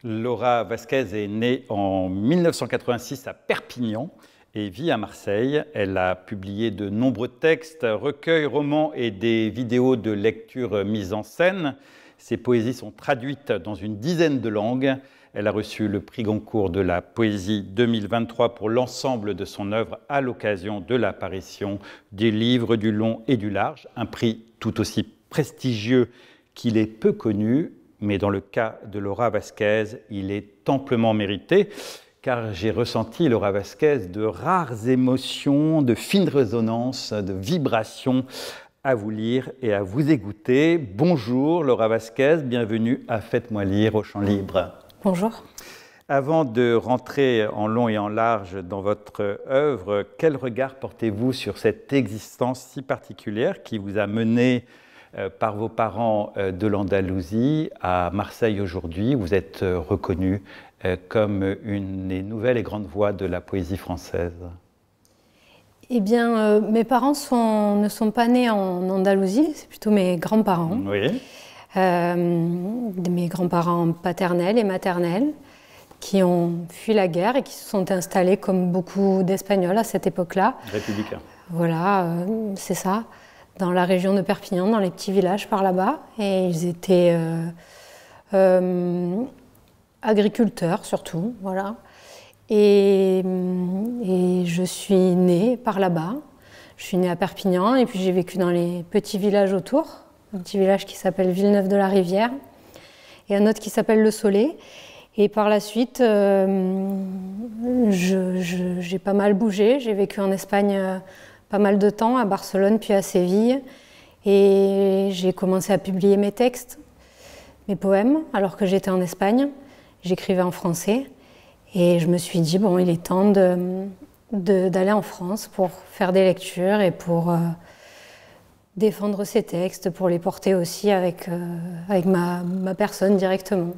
Laura Vasquez est née en 1986 à Perpignan et vit à Marseille. Elle a publié de nombreux textes, recueils, romans et des vidéos de lecture mises en scène. Ses poésies sont traduites dans une dizaine de langues. Elle a reçu le prix Goncourt de la poésie 2023 pour l'ensemble de son œuvre à l'occasion de l'apparition des livres du long et du large, un prix tout aussi prestigieux qu'il est peu connu, mais dans le cas de Laura Vasquez, il est amplement mérité, car j'ai ressenti, Laura Vasquez, de rares émotions, de fines résonances, de vibrations à vous lire et à vous écouter. Bonjour Laura Vasquez, bienvenue à Faites-moi lire au Champ Libre. Bonjour. Avant de rentrer en long et en large dans votre œuvre, quel regard portez-vous sur cette existence si particulière qui vous a mené par vos parents de l'Andalousie à Marseille aujourd'hui? Vous êtes reconnue comme une des nouvelles et grandes voix de la poésie française. Eh bien, mes parents ne sont pas nés en Andalousie, c'est plutôt mes grands-parents. Oui. Mes grands-parents paternels et maternels qui ont fui la guerre et qui se sont installés comme beaucoup d'Espagnols à cette époque-là. Républicains. Voilà, c'est ça. Dans la région de Perpignan, dans les petits villages par là-bas. Et ils étaient agriculteurs surtout, voilà. Et je suis née par là-bas. Je suis née à Perpignan et puis j'ai vécu dans les petits villages autour. Un petit village qui s'appelle Villeneuve-de-la-Rivière et un autre qui s'appelle Le Soleil. Et par la suite, j'ai pas mal bougé. J'ai vécu en Espagne pas mal de temps, à Barcelone puis à Séville. Et j'ai commencé à publier mes textes, mes poèmes, alors que j'étais en Espagne. J'écrivais en français. Et je me suis dit, bon, il est temps d'aller en France pour faire des lectures et pour défendre ces textes, pour les porter aussi avec ma personne directement.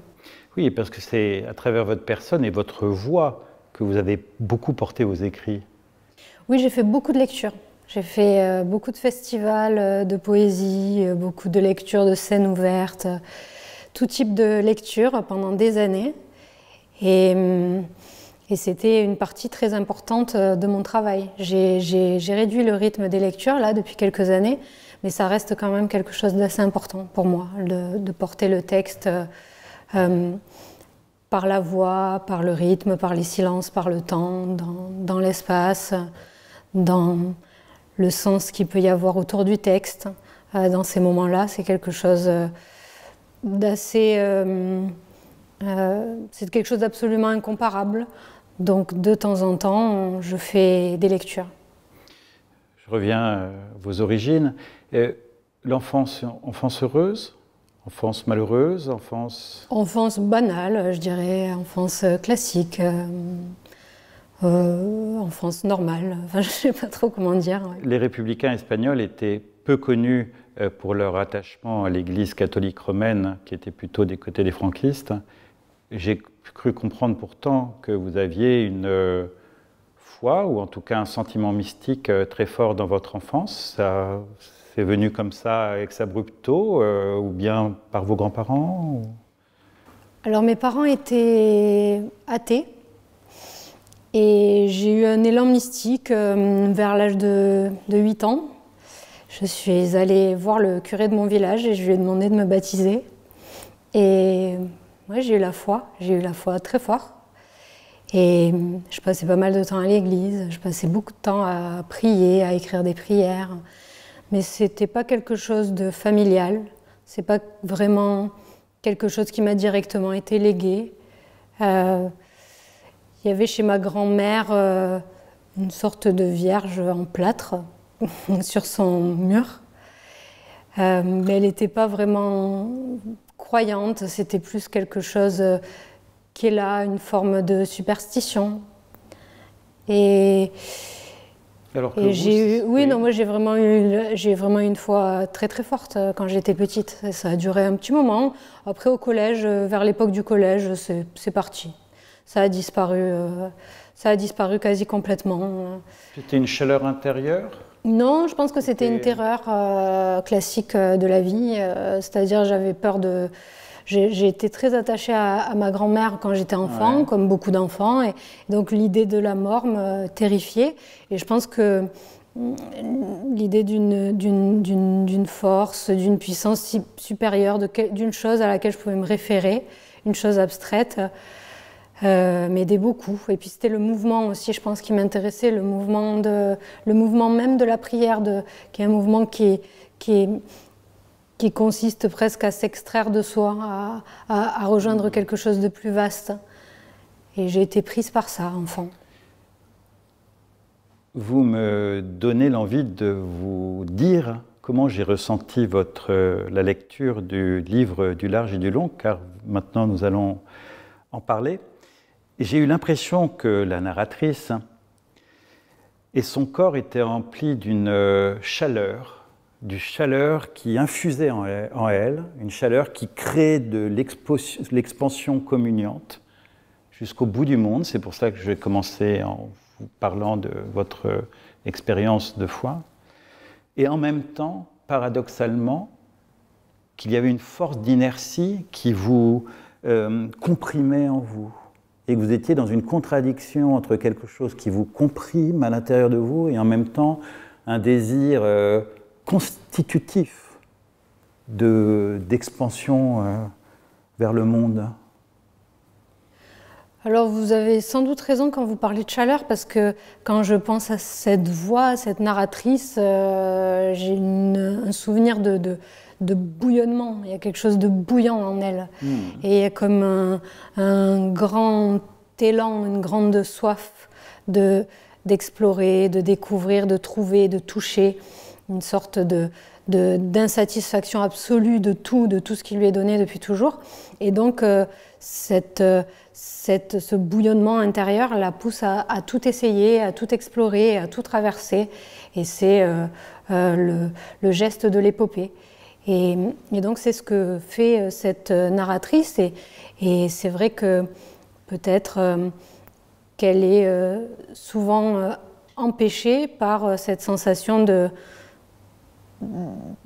Oui, parce que c'est à travers votre personne et votre voix que vous avez beaucoup porté vos écrits. Oui, j'ai fait beaucoup de lectures. J'ai fait beaucoup de festivals de poésie, beaucoup de lectures de scènes ouvertes, tout type de lectures pendant des années. Et c'était une partie très importante de mon travail. J'ai réduit le rythme des lectures là depuis quelques années, mais ça reste quand même quelque chose d'assez important pour moi, de porter le texte par la voix, par le rythme, par les silences, par le temps, dans l'espace, dans le sens qu'il peut y avoir autour du texte. Dans ces moments-là, c'est quelque chose d'assez... c'est quelque chose d'absolument incomparable. Donc, de temps en temps, je fais des lectures. Je reviens à vos origines. L'enfance, enfance heureuse, enfance malheureuse, enfance... Enfance banale, je dirais, enfance classique, enfance normale, enfin, je ne sais pas trop comment dire. Ouais. Les républicains espagnols étaient peu connus pour leur attachement à l'Église catholique romaine, qui était plutôt des côtés des franquistes. J'ai cru comprendre pourtant que vous aviez une foi, ou en tout cas un sentiment mystique très fort dans votre enfance. Ça, c'est venu comme ça, ex abrupto, ou bien par vos grands-parents ou... Alors mes parents étaient athées, et j'ai eu un élan mystique vers l'âge de 8 ans. Je suis allée voir le curé de mon village et je lui ai demandé de me baptiser. Et ouais, j'ai eu la foi très fort. Et je passais pas mal de temps à l'église, je passais beaucoup de temps à prier, à écrire des prières. Mais c'était pas quelque chose de familial, c'est pas vraiment quelque chose qui m'a directement été légué. Il y avait chez ma grand-mère une sorte de vierge en plâtre sur son mur. Mais elle n'était pas vraiment croyante, c'était plus quelque chose qui est là, une forme de superstition. Et j'ai eu, oui, non, moi j'ai vraiment eu une foi très très forte quand j'étais petite. Et ça a duré un petit moment. Après au collège, vers l'époque du collège, c'est parti. Ça a disparu quasi complètement. C'était une chaleur intérieure? Non, je pense que c'était une terreur classique de la vie. C'est-à-dire j'avais peur de j'ai été très attachée à ma grand-mère quand j'étais enfant, comme beaucoup d'enfants, et donc l'idée de la mort me terrifiait. Et je pense que l'idée d'une force, d'une puissance supérieure, d'une chose à laquelle je pouvais me référer, une chose abstraite, m'aidait beaucoup. Et puis c'était le mouvement aussi, je pense, qui m'intéressait, le mouvement même de la prière, qui est un mouvement qui consiste presque à s'extraire de soi, à rejoindre quelque chose de plus vaste. Et j'ai été prise par ça, enfant. Vous me donnez l'envie de vous dire comment j'ai ressenti la lecture du livre Du large et du long, car maintenant nous allons en parler. J'ai eu l'impression que la narratrice et son corps étaient remplis d'une chaleur qui infusait en elle, une chaleur qui crée de l'expansion communiante jusqu'au bout du monde. C'est pour ça que je vais commencer en vous parlant de votre expérience de foi. Et en même temps, paradoxalement, qu'il y avait une force d'inertie qui vous comprimait en vous. Et que vous étiez dans une contradiction entre quelque chose qui vous comprime à l'intérieur de vous et en même temps un désir constitutif d'expansion vers le monde. Alors vous avez sans doute raison quand vous parlez de chaleur, parce que quand je pense à cette voix, à cette narratrice, j'ai un souvenir de bouillonnement. Il y a quelque chose de bouillant en elle. Et il y a comme un grand élan, une grande soif d'explorer, de découvrir, de trouver, de toucher, une sorte d'insatisfaction absolue de tout ce qui lui est donné depuis toujours. Et donc ce bouillonnement intérieur la pousse à tout essayer, à tout explorer, à tout traverser. Et c'est le geste de l'épopée. Et donc c'est ce que fait cette narratrice, et c'est vrai que peut-être qu'elle est souvent empêchée par cette sensation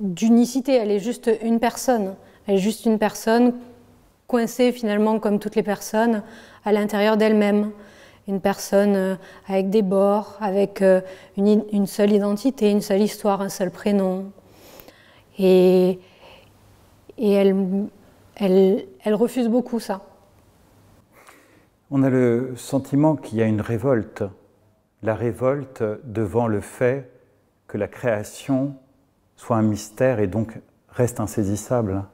d'unicité. Elle est juste une personne, coincée finalement comme toutes les personnes à l'intérieur d'elle-même. Une personne avec des bords, avec une seule identité, une seule histoire, un seul prénom. Et elle refuse beaucoup ça. On a le sentiment qu'il y a une révolte. La révolte devant le fait que la création soit un mystère et donc reste insaisissable.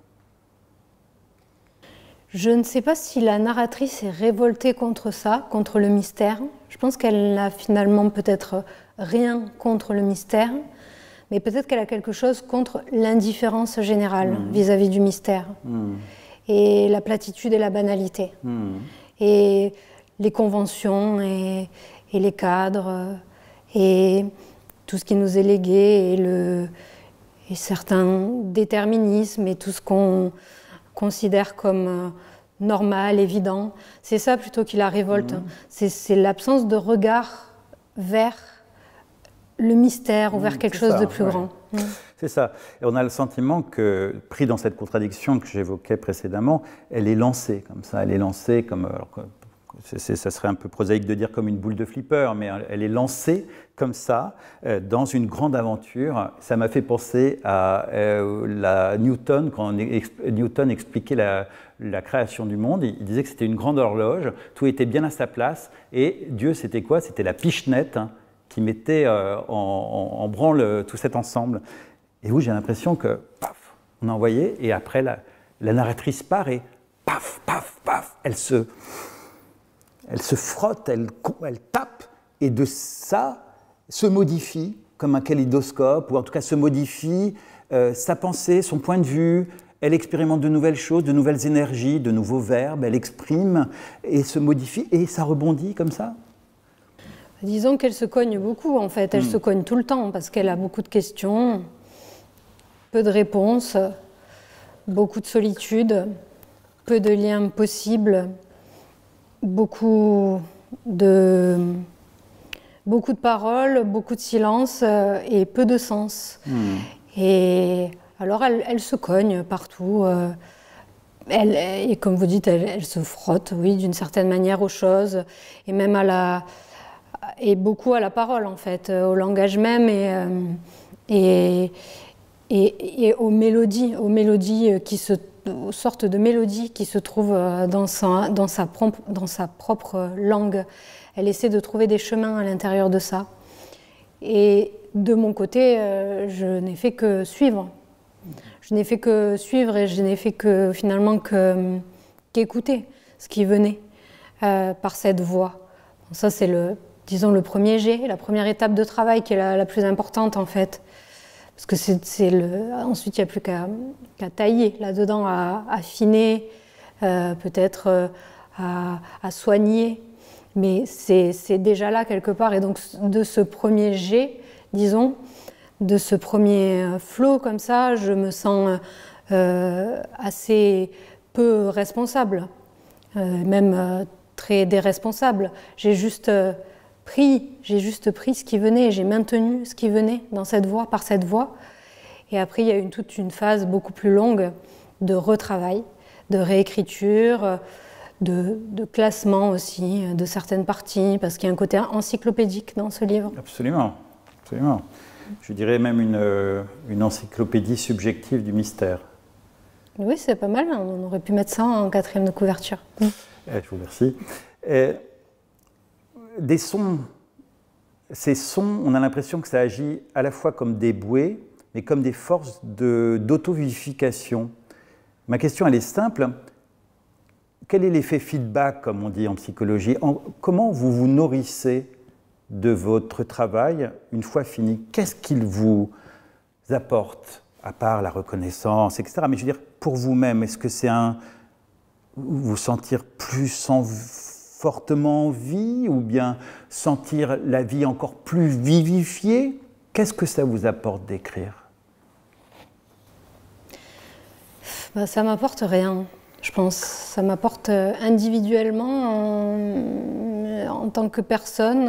Je ne sais pas si la narratrice est révoltée contre ça, contre le mystère. Je pense qu'elle n'a finalement peut-être rien contre le mystère, mais peut-être qu'elle a quelque chose contre l'indifférence générale vis-à-vis du mystère, et la platitude et la banalité, et les conventions et les cadres, et tout ce qui nous est légué, et certains déterminismes, et tout ce qu'on considère comme normal, évident. C'est ça plutôt qui la révolte. C'est l'absence de regard vers le mystère ou vers quelque chose de plus grand. C'est ça. Et on a le sentiment que, pris dans cette contradiction que j'évoquais précédemment, elle est lancée comme ça. Elle est lancée comme... ça serait un peu prosaïque de dire comme une boule de flipper, mais elle est lancée comme ça, dans une grande aventure. Ça m'a fait penser à Newton, quand Newton expliquait la création du monde. Il disait que c'était une grande horloge, tout était bien à sa place, et Dieu, c'était quoi? C'était la pichenette qui mettait en branle tout cet ensemble. Et où j'ai l'impression que, paf, on a envoyé, et après, la narratrice part, et paf, paf, paf, elle se frotte, elle tape, et de ça se modifie comme un kaléidoscope, ou en tout cas se modifie sa pensée, son point de vue. Elle expérimente de nouvelles choses, de nouvelles énergies, de nouveaux verbes, elle exprime et se modifie, et ça rebondit comme ça. Disons qu'elle se cogne beaucoup, en fait. Elle se cogne tout le temps, parce qu'elle a beaucoup de questions, peu de réponses, beaucoup de solitude, peu de liens possibles, beaucoup de paroles, beaucoup de silence et peu de sens. Et alors elle se cogne partout. et comme vous dites, elle se frotte, oui, d'une certaine manière aux choses, et même et beaucoup à la parole, en fait, au langage même, et aux mélodies aux sortes de mélodies qui se trouvent dans sa propre langue. Elle essaie de trouver des chemins à l'intérieur de ça. Et de mon côté, je n'ai fait que suivre. Je n'ai fait que suivre et je n'ai fait que finalement qu'écouter ce qui venait par cette voix. Bon, ça, c'est disons le premier jet, la première étape de travail qui est la plus importante en fait. Parce que ensuite, il n'y a plus qu'à tailler là-dedans, à affiner, peut-être à soigner. Mais c'est déjà là quelque part. Et donc, de ce premier jet, disons, de ce premier flot comme ça, je me sens assez peu responsable, même très déresponsable. J'ai juste pris ce qui venait, j'ai maintenu ce qui venait dans cette voie, par cette voie. Et après, il y a toute une phase beaucoup plus longue de retravail, de réécriture, de classement aussi de certaines parties, parce qu'il y a un côté encyclopédique dans ce livre. Absolument, absolument. Je dirais même une encyclopédie subjective du mystère. Oui, c'est pas mal, on aurait pu mettre ça en 4e de couverture. Je vous remercie. Des sons, ces sons, on a l'impression que ça agit à la fois comme des bouées, mais comme des forces d'auto-vivification. Ma question, elle est simple. Quel est l'effet feedback, comme on dit en psychologie? Comment vous vous nourrissez de votre travail une fois fini? Qu'est-ce qu'il vous apporte, à part la reconnaissance, etc. Mais je veux dire, pour vous-même, est-ce que c'est vous sentir plus fortement en vie, ou bien sentir la vie encore plus vivifiée? Qu'est-ce que ça vous apporte d'écrire? Ça m'apporte rien, je pense. Ça m'apporte individuellement, en tant que personne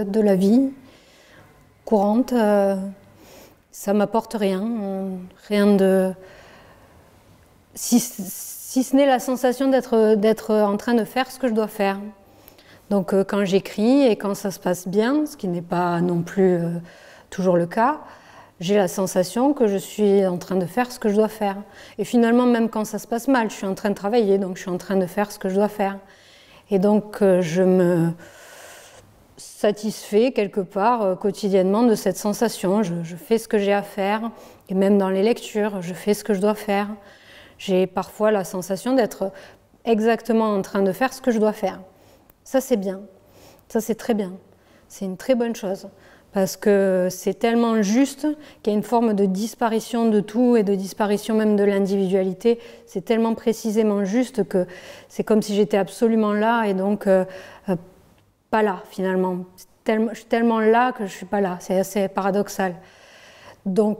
de la vie courante. Ça m'apporte rien, rien de... Si ce n'est la sensation d'être en train de faire ce que je dois faire. Donc quand j'écris et quand ça se passe bien, ce qui n'est pas non plus toujours le cas, j'ai la sensation que je suis en train de faire ce que je dois faire. Et finalement, même quand ça se passe mal, je suis en train de travailler, donc je suis en train de faire ce que je dois faire. Et donc je me satisfais quelque part quotidiennement de cette sensation. Je fais ce que j'ai à faire, et même dans les lectures, je fais ce que je dois faire. J'ai parfois la sensation d'être exactement en train de faire ce que je dois faire. Ça, c'est bien. Ça, c'est très bien. C'est une très bonne chose. Parce que c'est tellement juste qu'il y a une forme de disparition de tout et de disparition même de l'individualité. C'est tellement précisément juste que c'est comme si j'étais absolument là et donc pas là, finalement. Je suis tellement là que je ne suis pas là. C'est assez paradoxal. Donc,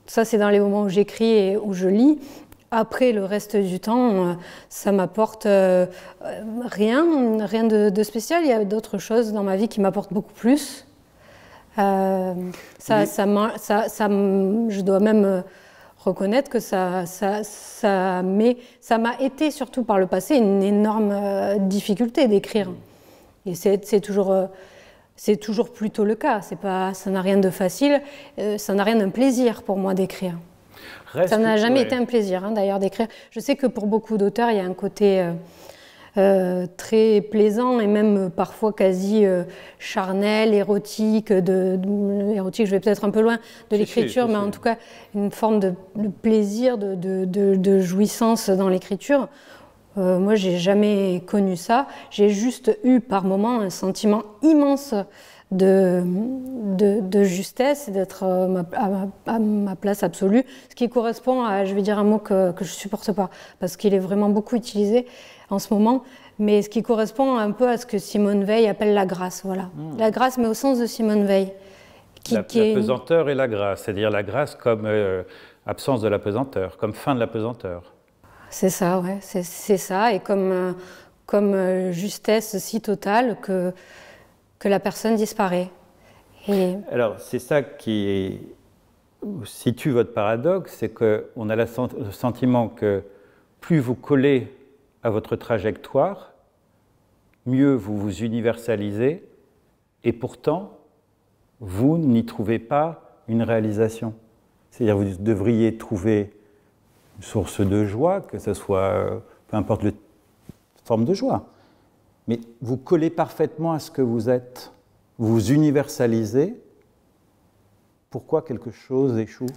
ça, c'est dans les moments où j'écris et où je lis. Après, le reste du temps, ça m'apporte rien de spécial. Il y a d'autres choses dans ma vie qui m'apportent beaucoup plus. Je dois même reconnaître que ça m'a été, surtout par le passé, une énorme difficulté d'écrire. Et c'est toujours plutôt le cas. Ça n'a rien de facile, ça n'a rien d'un plaisir pour moi d'écrire. Ça n'a jamais été un plaisir, d'ailleurs, d'écrire. Je sais que pour beaucoup d'auteurs, il y a un côté très plaisant et même parfois quasi charnel, érotique. Érotique, je vais peut-être un peu loin de l'écriture, mais en tout cas, une forme de plaisir, de jouissance dans l'écriture. Moi, j'ai jamais connu ça. J'ai juste eu par moments un sentiment immense de justesse et d'être à ma place absolue, ce qui correspond à, je vais dire un mot que je supporte pas, parce qu'il est vraiment beaucoup utilisé en ce moment, mais ce qui correspond un peu à ce que Simone Veil appelle la grâce, voilà. La grâce, mais au sens de Simone Veil. La pesanteur et la grâce, c'est-à-dire la grâce comme absence de la pesanteur, comme fin de la pesanteur. C'est ça, ouais, c'est ça, et comme justesse si totale que la personne disparaît. Alors, c'est ça qui situe votre paradoxe, c'est qu'on a le sentiment que plus vous collez à votre trajectoire, mieux vous vous universalisez, et pourtant, vous n'y trouvez pas une réalisation. C'est-à-dire que vous devriez trouver une source de joie, que ce soit, peu importe la forme de joie, mais vous collez parfaitement à ce que vous êtes, vous vous universalisez. Pourquoi quelque chose échoue ?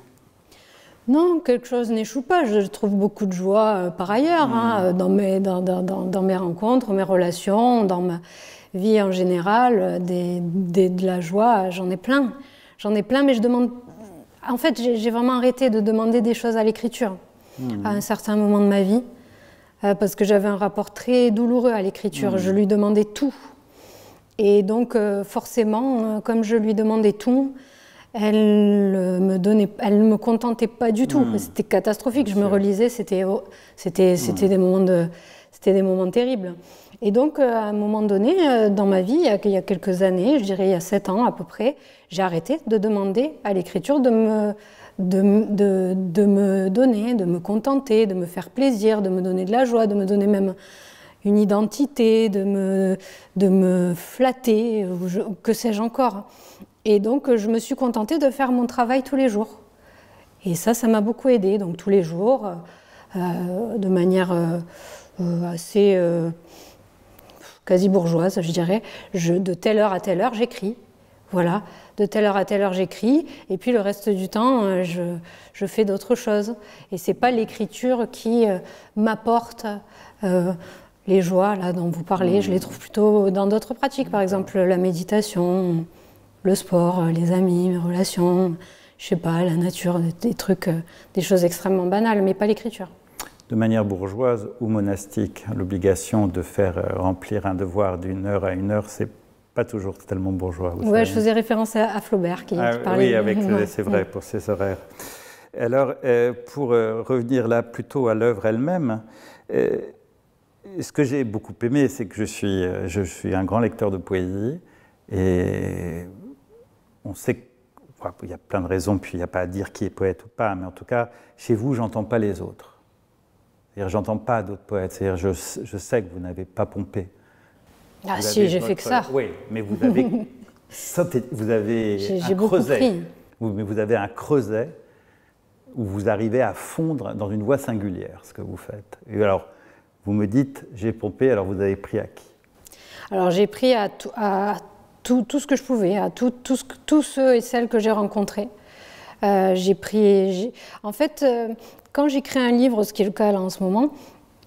Non, quelque chose n'échoue pas. Je trouve beaucoup de joie par ailleurs, dans mes rencontres, mes relations, dans ma vie en général. De la joie, j'en ai plein. J'en ai plein, mais je demande... En fait, j'ai vraiment arrêté de demander des choses à l'écriture à un certain moment de ma vie, parce que j'avais un rapport très douloureux à l'écriture. Je lui demandais tout. Et donc, forcément, comme je lui demandais tout, elle ne me contentait pas du tout. C'était catastrophique. Je me relisais, c'était des moments terribles. Et donc, à un moment donné, dans ma vie, il y a quelques années, je dirais il y a 7 ans à peu près, j'ai arrêté de demander à l'écriture de me donner, de me contenter, de me faire plaisir, de me donner de la joie, de me donner même une identité, de me flatter, que sais-je encore. Et donc, je me suis contentée de faire mon travail tous les jours. Et ça m'a beaucoup aidée. Donc, tous les jours, de manière assez quasi bourgeoise, je dirais, de telle heure à telle heure, j'écris. Voilà, de telle heure à telle heure, j'écris. Et puis, le reste du temps, je fais d'autres choses. Et ce n'est pas l'écriture qui m'apporte les joies là, dont vous parlez. Je les trouve plutôt dans d'autres pratiques. Par exemple, la méditation, le sport, les amis, mes relations, je sais pas, la nature, des trucs, des choses extrêmement banales, mais pas l'écriture. De manière bourgeoise ou monastique, l'obligation de faire remplir un devoir d'une heure à une heure, c'est pas toujours tellement bourgeois. Oui, je faisais référence à Flaubert qui parlait. Oui, c'est vrai, pour ses horaires. Alors, pour revenir là plutôt à l'œuvre elle-même, ce que j'ai beaucoup aimé, c'est que je suis un grand lecteur de poésie, et on sait qu'il y a plein de raisons, puis il n'y a pas à dire qui est poète ou pas, mais en tout cas, chez vous, j'entends pas les autres. C'est-à-dire, j'entends pas d'autres poètes. C'est-à-dire, je sais que vous n'avez pas pompé. Ah si, j'ai fait que ça. Oui, mais vous avez un creuset. Mais vous avez un creuset où vous arrivez à fondre dans une voie singulière, ce que vous faites. Et alors, vous me dites, j'ai pompé, alors vous avez pris à qui? Alors, j'ai pris à tout ce que je pouvais, à tous ceux et celles que j'ai rencontrés. En fait, quand j'écris un livre, ce qui est le cas là en ce moment,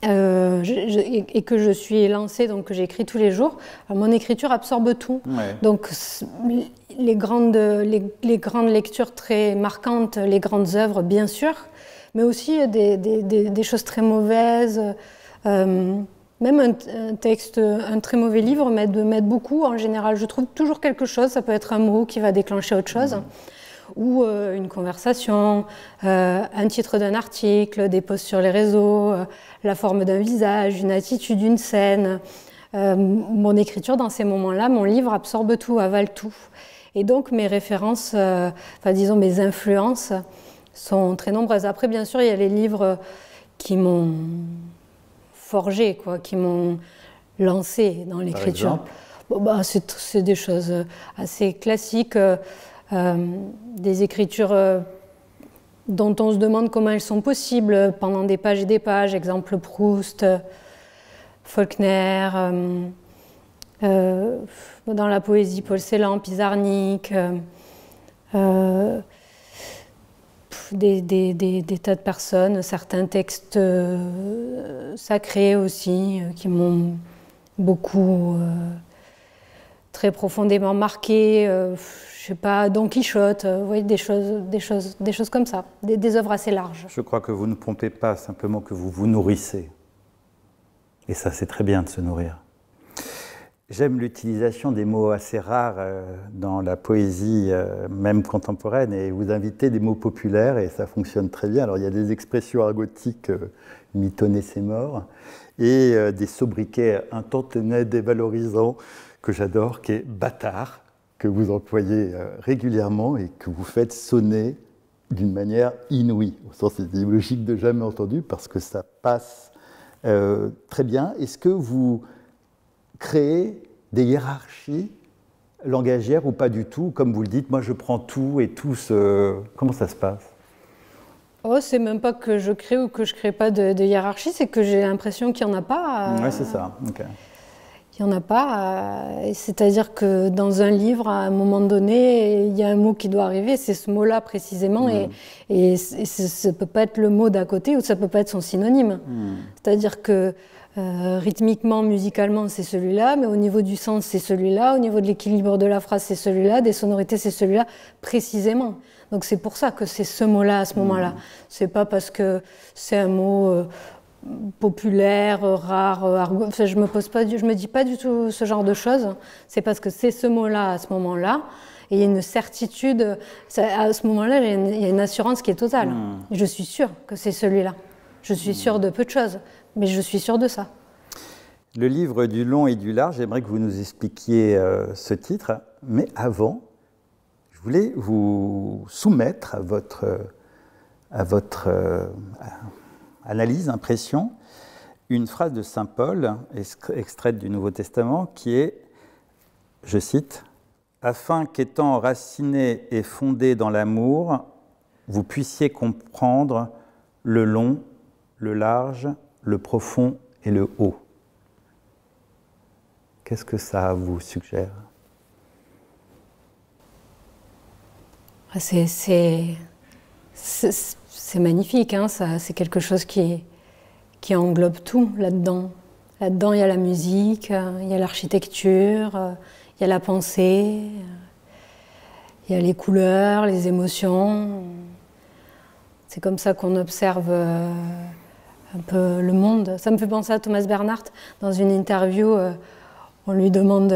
et que je suis lancée, donc que j'écris tous les jours, mon écriture absorbe tout. Ouais. Donc les grandes lectures très marquantes, les grandes œuvres, bien sûr, mais aussi des choses très mauvaises. Même un texte, un très mauvais livre m'aide beaucoup. En général, je trouve toujours quelque chose. Ça peut être un mot qui va déclencher autre chose. Ou une conversation, un titre d'un article, des posts sur les réseaux, la forme d'un visage, une attitude, une scène. Mon écriture, dans ces moments-là, mon livre absorbe tout, avale tout. Et donc, mes références, disons mes influences, sont très nombreuses. Après, bien sûr, il y a les livres qui m'ont forgé, qui m'ont lancé dans l'écriture. C'est des choses assez classiques. Des écritures dont on se demande comment elles sont possibles pendant des pages et des pages, exemple Proust, Faulkner, dans la poésie Paul Celan, Pizarnik, des tas de personnes, certains textes sacrés aussi qui m'ont beaucoup très profondément marqué. Je sais pas, Don Quichotte, vous voyez, des choses comme ça, des œuvres assez larges. Je crois que vous ne pompez pas, simplement que vous vous nourrissez. Et ça, c'est très bien de se nourrir. J'aime l'utilisation des mots assez rares dans la poésie, même contemporaine, et vous invitez des mots populaires, et ça fonctionne très bien. Alors, il y a des expressions argotiques, mitonner c'est mort, et des sobriquets un tantinet dévalorisants que j'adore, qui est bâtard, que vous employez régulièrement et que vous faites sonner d'une manière inouïe, au sens étymologique de jamais entendu, parce que ça passe Très bien. Est-ce que vous créez des hiérarchies langagières ou pas du tout? Comme vous le dites, moi je prends tout et tout se... Comment ça se passe? Oh, c'est même pas que je crée ou que je crée pas de hiérarchie, c'est que j'ai l'impression qu'il n'y en a pas. Oui, c'est ça. Okay. Il n'y en a pas. C'est-à-dire que dans un livre, à un moment donné, il y a un mot qui doit arriver, c'est ce mot-là précisément, et ça ne peut pas être le mot d'à côté ou ça ne peut pas être son synonyme. C'est-à-dire que rythmiquement, musicalement, c'est celui-là, mais au niveau du sens, c'est celui-là, au niveau de l'équilibre de la phrase, c'est celui-là, des sonorités, c'est celui-là, précisément. Donc c'est pour ça que c'est ce mot-là à ce moment-là. C'est pas parce que c'est un mot populaire, rare, enfin, je me dis pas du tout ce genre de choses. C'est parce que c'est ce mot-là à ce moment-là. Et il y a une certitude, à ce moment-là, il y a une assurance qui est totale. Je suis sûre que c'est celui-là. Je suis sûre de peu de choses, mais je suis sûre de ça. Le livre du long et du large, j'aimerais que vous nous expliquiez ce titre, mais avant, je voulais vous soumettre à votre analyse, impression, une phrase de saint Paul, extraite du Nouveau Testament, qui est, je cite, « Afin qu'étant enracinés et fondés dans l'amour, vous puissiez comprendre le long, le large, le profond et le haut. » Qu'est-ce que ça vous suggère? C'est magnifique, hein, c'est quelque chose qui englobe tout là-dedans. Là-dedans, il y a la musique, il y a l'architecture, il y a la pensée, il y a les couleurs, les émotions. C'est comme ça qu'on observe un peu le monde. Ça me fait penser à Thomas Bernhardt. Dans une interview, on lui demande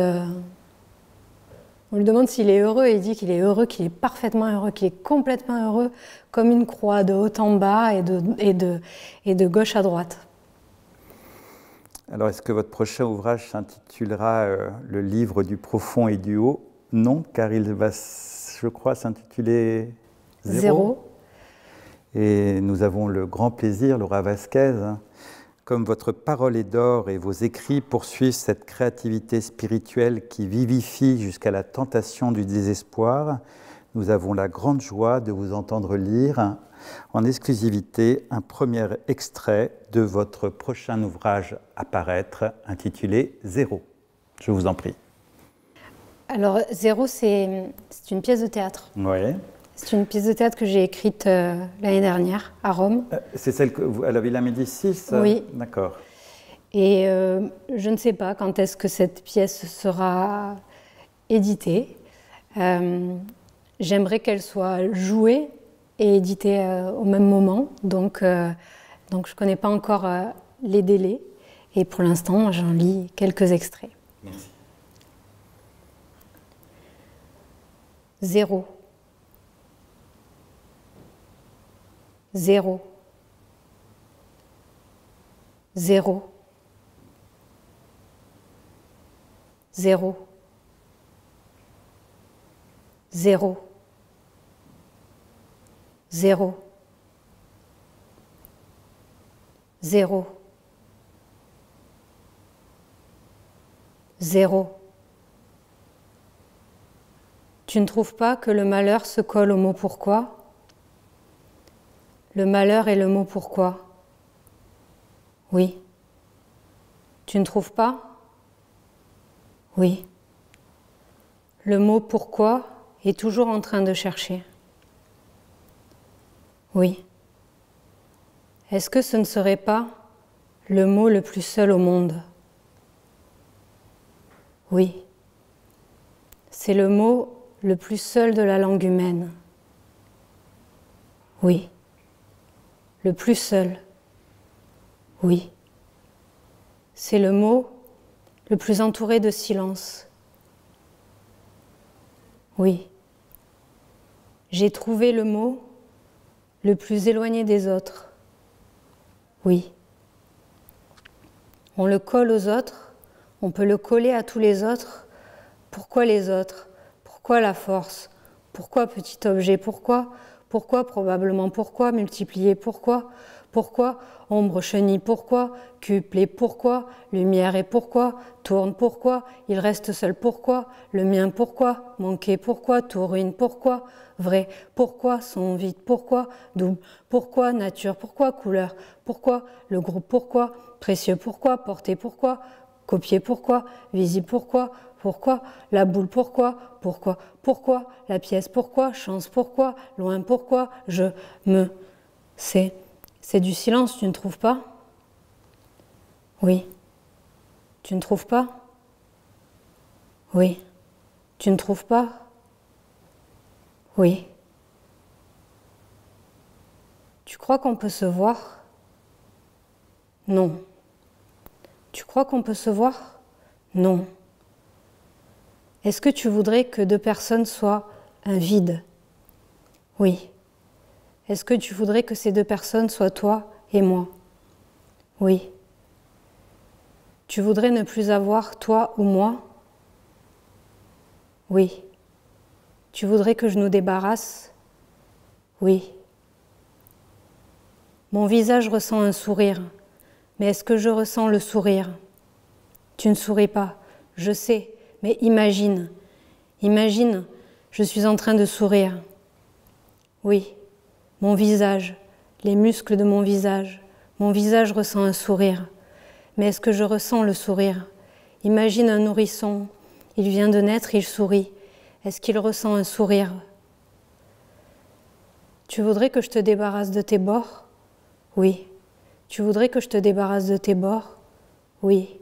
s'il est heureux, et il dit qu'il est heureux, qu'il est parfaitement heureux, qu'il est complètement heureux, comme une croix de haut en bas et de gauche à droite. Alors, est-ce que votre prochain ouvrage s'intitulera Le livre du profond et du haut? Non, car il va, je crois, s'intituler Zéro. Et nous avons le grand plaisir, Laura Vasquez, comme votre parole est d'or et vos écrits poursuivent cette créativité spirituelle qui vivifie jusqu'à la tentation du désespoir, nous avons la grande joie de vous entendre lire en exclusivité un premier extrait de votre prochain ouvrage à paraître, intitulé Zéro. Je vous en prie. Alors, Zéro, c'est une pièce de théâtre. Oui. C'est une pièce de théâtre que j'ai écrite l'année dernière, à Rome. C'est celle à la Villa Médicis? Oui. D'accord. Et je ne sais pas quand est-ce que cette pièce sera éditée. J'aimerais qu'elle soit jouée et éditée au même moment. Donc je ne connais pas encore les délais. Et pour l'instant, j'en lis quelques extraits. Merci. Zéro. Zéro. Zéro. Zéro. Zéro. Zéro. Zéro. Zéro. Tu ne trouves pas que le malheur se colle au mot pourquoi ? Le malheur est le mot pourquoi ? Oui. Tu ne trouves pas ? Oui. Le mot pourquoi est toujours en train de chercher. Oui. Est-ce que ce ne serait pas le mot le plus seul au monde ? Oui. C'est le mot le plus seul de la langue humaine. Oui. Le plus seul. Oui. C'est le mot le plus entouré de silence. Oui. J'ai trouvé le mot le plus éloigné des autres. Oui. On le colle aux autres, on peut le coller à tous les autres. Pourquoi les autres ? Pourquoi la force ? Pourquoi petit objet ? Pourquoi probablement ? Pourquoi multiplier ? Pourquoi pourquoi, ombre, chenille, pourquoi, cube, et pourquoi, lumière et pourquoi, tourne, pourquoi, il reste seul, pourquoi, le mien, pourquoi, manqué, pourquoi, tout ruine, pourquoi, vrai, pourquoi, son vide, pourquoi, double, pourquoi, nature, pourquoi, couleur, pourquoi, le groupe, pourquoi, précieux, pourquoi, porté, pourquoi, copier, pourquoi, visible, pourquoi, la boule, pourquoi, la pièce, pourquoi, chance, pourquoi, loin, pourquoi, je, me, c'est du silence, tu ne trouves pas? Oui. Tu ne trouves pas? Oui. Tu ne trouves pas? Oui. Tu crois qu'on peut se voir? Non. Tu crois qu'on peut se voir? Non. Est-ce que tu voudrais que deux personnes soient un vide? Oui. Est-ce que tu voudrais que ces deux personnes soient toi et moi? Oui. Tu voudrais ne plus avoir toi ou moi? Oui. Tu voudrais que je nous débarrasse? Oui. Mon visage ressent un sourire, mais est-ce que je ressens le sourire? Tu ne souris pas, je sais, mais imagine. Imagine, je suis en train de sourire. Oui. Mon visage, les muscles de mon visage ressent un sourire. Mais est-ce que je ressens le sourire? Imagine un nourrisson, il vient de naître, il sourit. Est-ce qu'il ressent un sourire? Tu voudrais que je te débarrasse de tes bords? Oui. Tu voudrais que je te débarrasse de tes bords? Oui.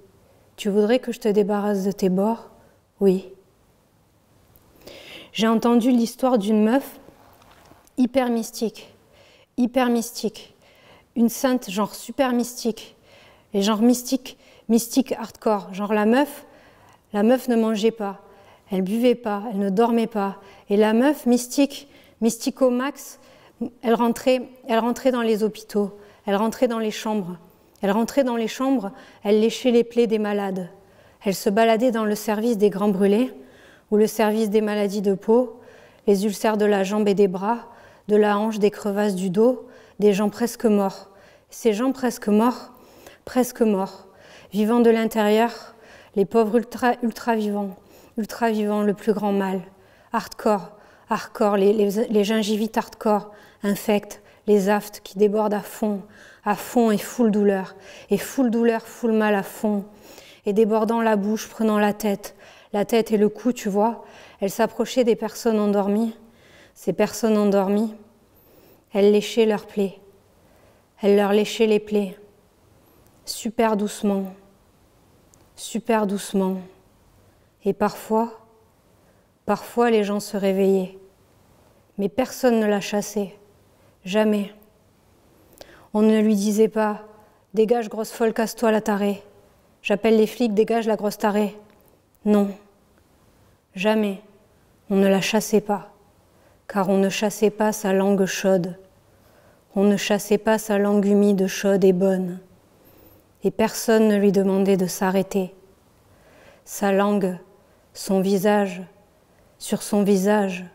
Tu voudrais que je te débarrasse de tes bords? Oui. J'ai entendu l'histoire d'une meuf hyper mystique, une sainte genre super mystique, et genre mystique hardcore, genre la meuf ne mangeait pas, elle buvait pas, elle ne dormait pas, et la meuf mystique au max, elle rentrait dans les hôpitaux, elle rentrait dans les chambres, elle léchait les plaies des malades, elle se baladait dans le service des grands brûlés, ou le service des maladies de peau, les ulcères de la jambe et des bras, de la hanche, des crevasses du dos, des gens presque morts. Ces gens presque morts, vivant de l'intérieur, les pauvres ultra vivants, le plus grand mal. Hardcore, les gingivites hardcore, infects, les aftes qui débordent à fond et full douleur, full mal à fond, et débordant la bouche, prenant la tête et le cou, tu vois, elle s'approchait des personnes endormies. Ces personnes endormies, elle léchait leurs plaies. Elle leur léchait les plaies. Super doucement. Et parfois, les gens se réveillaient. Mais personne ne la chassait. Jamais. On ne lui disait pas « Dégage, grosse folle, casse-toi la tarée. J'appelle les flics, dégage la grosse tarée. » Non. Jamais. On ne la chassait pas. Car on ne chassait pas sa langue chaude. On ne chassait pas sa langue humide, chaude et bonne. Et personne ne lui demandait de s'arrêter. Sa langue, son visage, sur son visage,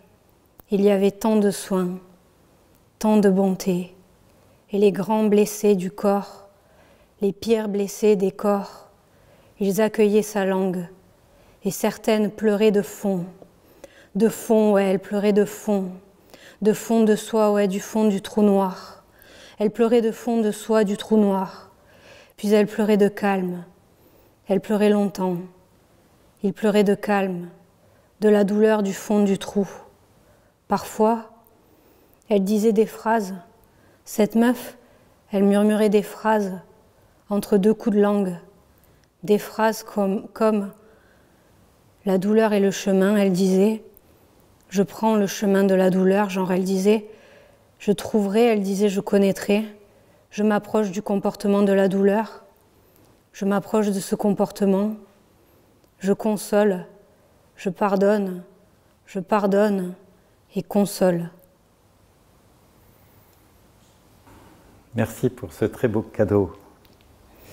il y avait tant de soins, tant de bonté. Et les grands blessés du corps, les pires blessés des corps, ils accueillaient sa langue. Et certaines pleuraient de fond. De fond, ouais, elle pleurait de fond. De fond de soi, ouais, du fond du trou noir. Elle pleurait de fond de soi du trou noir. Puis elle pleurait de calme. Elle pleurait longtemps. Il pleurait de calme, de la douleur du fond du trou. Parfois, elle disait des phrases. Cette meuf, elle murmurait des phrases entre deux coups de langue. Des phrases comme la douleur est le chemin, elle disait. Je prends le chemin de la douleur, genre elle disait. Je trouverai, elle disait, je connaîtrai. Je m'approche du comportement de la douleur. Je m'approche de ce comportement. Je console. Je pardonne et console. Merci pour ce très beau cadeau.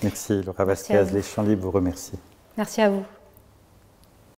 Merci Laura Vasquez, les Champs Libres vous remercient. Merci à vous.